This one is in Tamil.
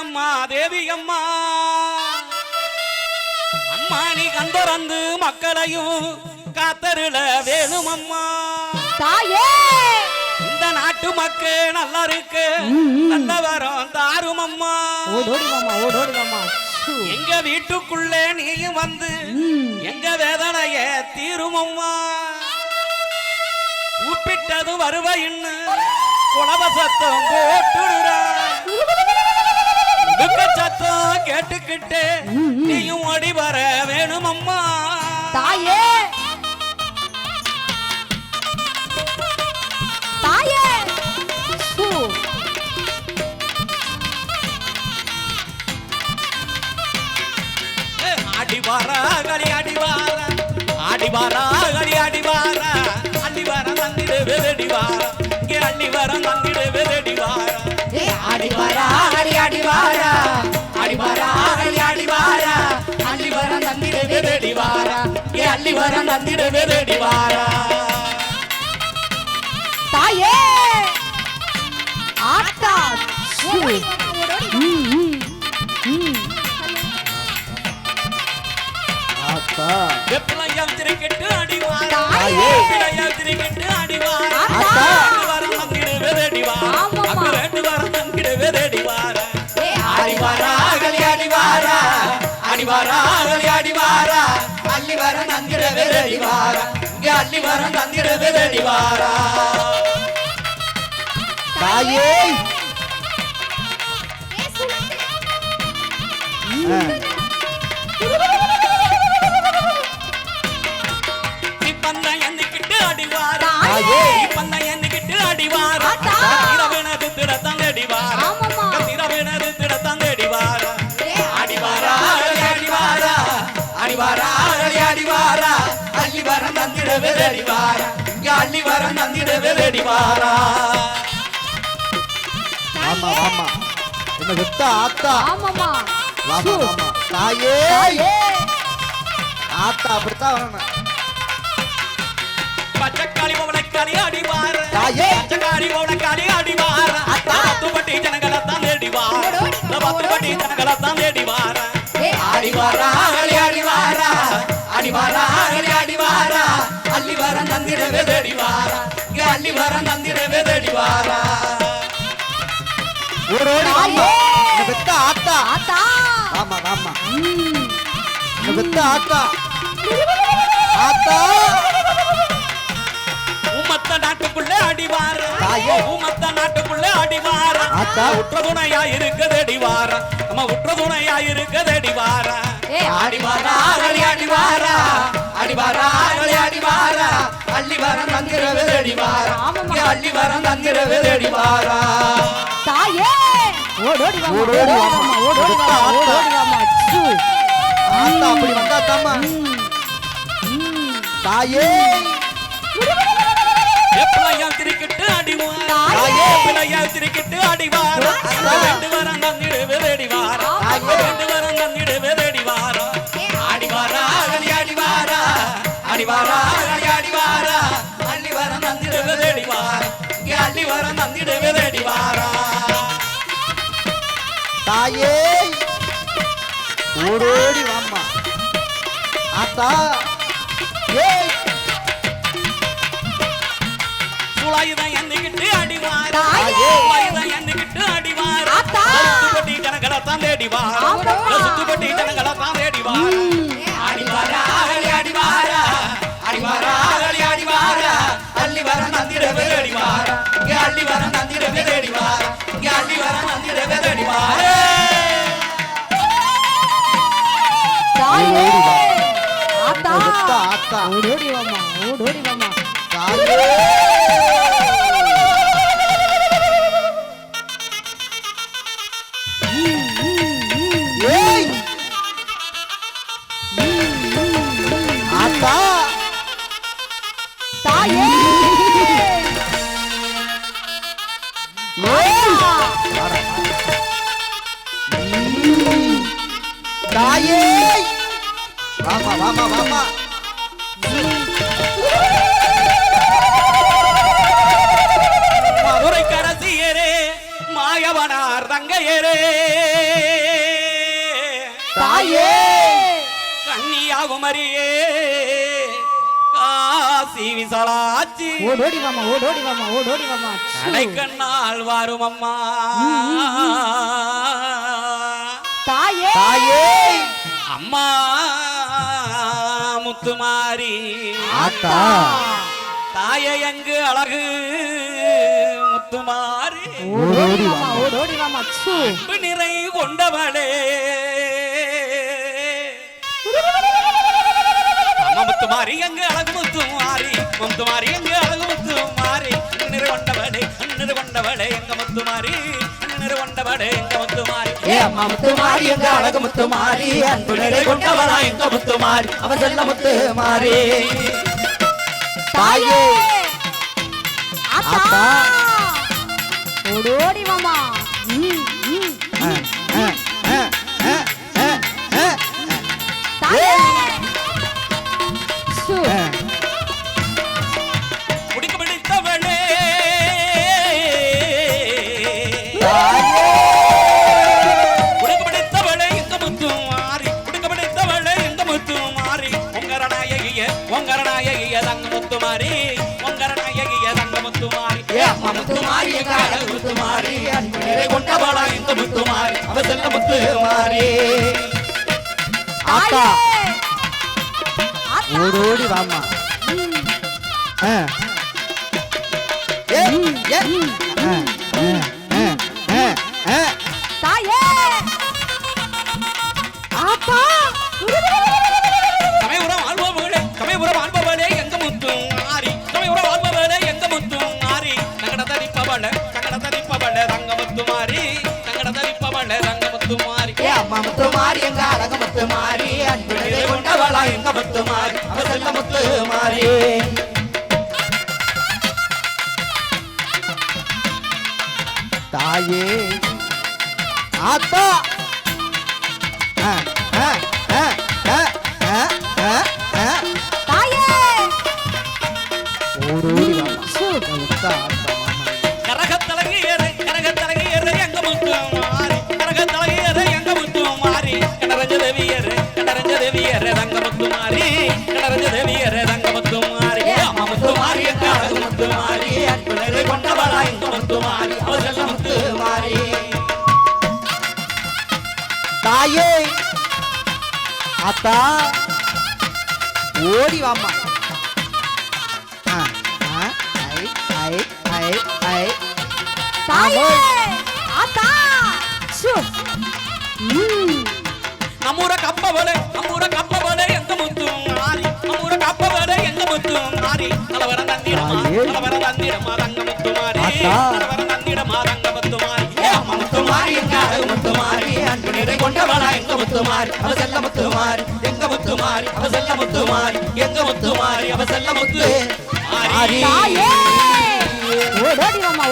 அம்மா தேவி அம்மா அம்மா நீ கந்தரந்து மக்களையும் காத்தருள வேணும் அம்மா தாயே இந்த நாட்டு மக்கள் நல்லா இருக்கு நல்ல வரம் தாரும் அம்மா ஓடோடி மாமா எங்க வீட்டுக்குள்ளே நீயும் வந்து எங்க வேதனைய தீரும் அம்மா உப்பிட்டது வருவைன்னு குலவ சத்தம் போட்டுடுறா துக்க சத்தம் கேட்டுக்கிட்டு நீயும் ஓடி வர வேணும் அம்மா தாயே தாயே அடிவாரா களி அடிவாரா அடிவாரா களி அடிவாரா அடிவாரா தந்திடு வெடிவாரா இங்கே அடிவாரா தந்திடு வெடிவாரா அடிவாரா களி அடிவாரா அடிவாரா களி அடிவாரா அடிவாரா தந்திடு வெடிவாரா இங்கே அடிவாரா தந்திடு வெடிவாரா தாயே ஆத்தா வெப்பலையம் திரைக்கெட்டு அடிவாரா தாயே வெப்பலையம் திரைக்கெட்டு அடிவாரா அடிவாரா தந்திடு வெடிவாரா அங்க ரெண்டுவாரா தந்திடு வெடிவாரா அடிவாரா களி அடிவாரா அடிவாரா களி அடிவாரா அடிவாரா தந்திடு வெடிவாரா இங்க அடிவாரா தந்திடு வெடிவாரா தாயே ஆமா ஆமா என்ன விட்ட ஆத்தா ஆமாமா வாமா வாமா தாயே ஆத்தா அப்படித்தான் வரணும் பச்சைக்காளி பவளக்காளி அடிவாரா தாயே பச்சைக்காளி பவளக்காளி அடிவாரா பத்துப்பட்டி ஜனங்களத்தான் தேடிவாரா பத்துப்பட்டி ஜனங்களத்தான் தேடிவாரா அடிவாரா களி அடிவாரா அடிவாரா களி அடிவாரா அடிவாரா தந்திடவே தேடிவாரா இங்க அடிவாரா தந்திடவே தேடிவாரா ஓடோடி வாமா என்ன விட்ட ஆத்தா ஆத்தா ஆமா ஆமா என்ன விட்ட ஆத்தா ஆத்தா உம்மத்த நாட்டுக்குள்ள அடிவாரா தாயே உம்மத்த நாட்டுக்குள்ள அடிவாரா ஆத்தா உற்ற துணையா இருக்குது அடிவாரா நம்ம உற்ற துணையா இருக்குது அடிவாரா அடிவாரா களி அடிவாரா அடிவாரா களி அடிவாரா அடிவாரா தந்திடவே தேடிவாரா இங்க அடிவாரா தந்திடவே தேடிவாரா தாயே ஓடோடி வாமா ஓடோடி வாமா ஆத்தா அப்படி வந்தா தாமா தாயே எப்பளையா திரிக்கிட்டு அடிவாரா தாயே எப்பளையா திரிக்கிட்டு அடிவாரா ரெண்டு வாரம் தந்திடுவே தேடிவாரா ரெண்டு வாரம் தந்திடுவே தேடிவாரா அடிவாரா களி அடிவாரா அடிவாரா களி அடிவாரா அடிவாரா தந்திடவே தேடிவாரா இங்க அடிவாரா தந்திடவே தேடிவாரா தாயே ஓடோடி வாமா ஆத்தா ஏய் சுளாயுதான் எண்ணிக்கிட்டு அடிவாரா தாயே சுளாயுதான் எண்ணிக்கிட்டு அடிவாரா ஆத்தா சுத்துப்பட்டி ஜனங்களத்தான் தேடிவாரா சுத்துப்பட்டி ஜனங்களத்தான் தேடிவாரா அடிவாரா களி அடிவாரா அடிவாரா களி அடிவாரா அடிவாரா தந்திடவே தேடிவாரா இங்க அடிவாரா தந்திடவே தேடிவாரா இங்க அடிவாரா தந்திடவே தேடிவாரா தாயே ஆத்தா ஆத்தா ஓடோடி வாமா தாயே ஏய் ஆத்தா தாயே தாயே வாமா வாமா வாமா மதுரை கரசியரே மாயவனார் தங்கையரே விசாலாச்சி விசாலாச்சி ஓடோடி வாமா ஓடோடி வாமா ஓடோடி வாமா அடைக்கண்ணால் வாரும் அம்மா தாயே தாயே அம்மா முத்துமாரி ஆத்தா தாயை எங்கு அழகு முத்துமாரி ஓடோடி வாமா ஓடோடி வாமா அன்பு நிறை கொண்டவளே அம்மா முத்துமாரி எங்கு அழகு முத்துமாரி முத்துமாரி எங்கு அழகு முத்துமாரி நிறை கொண்டவளே நிறை கொண்டவளே எங்க முத்துமாரி நிறை கொண்டவளே எங்க முத்துமாரி ஏ அம்மா முத்துமாரி எங்க அழகு முத்துமாரி அன்பு நிறை கொண்டவளா எங்க முத்துமாரி அவ செல்ல முத்துமாரி தாயே ஆத்தா ஓடோடி வாமா தாயே முடிக்க பிடித்தவளே முடிக்க பிடித்தவளே எங்க முத்துமாரி முடிக்க பிடித்தவளே எங்க முத்துமாரி உங்கரநாயகிய தங்க முத்துமாரி உங்கரநாயகிய தங்க முத்துமாரி ஏ அம்மா முத்துமாரி எங்க அழகு முத்துமாரி அன்பு நிறை கொண்டவளா எங்க முத்துமாரி அவ செல்ல முத்துமாரி ஆத்தா ஓடோடி வாமா தாயே ஆத்தா சமயபுரம் ஆள்பவளே எங்க முத்துமாரி சமயபுரம் ஆள்பவளே எங்க முத்துமாரி தங்கட தரிப்பவளே தங்க முத்துமாரி தங்கட தரிப்பவளே தங்க முத்துமாரி ஏ அம்மா முத்துமாரி எங்க அழகு முத்துமாரி அன்பு நிறை கொண்டவளா எங்க முத்துமாரி அவ செல்ல முத்துமாரி தாயே ஆத்தா தாயே ஓடோடி வாமா கரகத்தலகியரு எங்க முத்துமாரி கரகத்தலகியரு எங்க முத்துமாரி கனரஞ்ச தேவியரு தங்க முத்துமாரி கனரஞ்ச தேவியரு தங்க முத்துமாரி அம்மா முத்துமாரி எங்க அழகு முத்துமாரி அன்பு நிறை கொண்டவளா எங்க முத்துமாரி அவ செல்ல முத்துமாரி தாயே ஆத்தா ஓடி வாமா தாயே ஆத்தா நம்மூர கப்பவளே எங்க முத்துமாரி எங்க முத்துமாரி நலவர தந்திடமா தங்க முத்துமாரி நலவர தந்திடமா தங்க முத்துமாரி அம்மா முத்துமாரி எங்க அழகு முத்துமாரி அன்பு நிறை கொண்டவளா எங்க முத்துமாரி அவ செல்ல முத்துமாரி எங்க முத்துமாரி அவ செல்ல முத்துமாரி எங்க முத்துமாரி அவ செல்ல முத்துமாரி தாயே ஓடோடி வாமா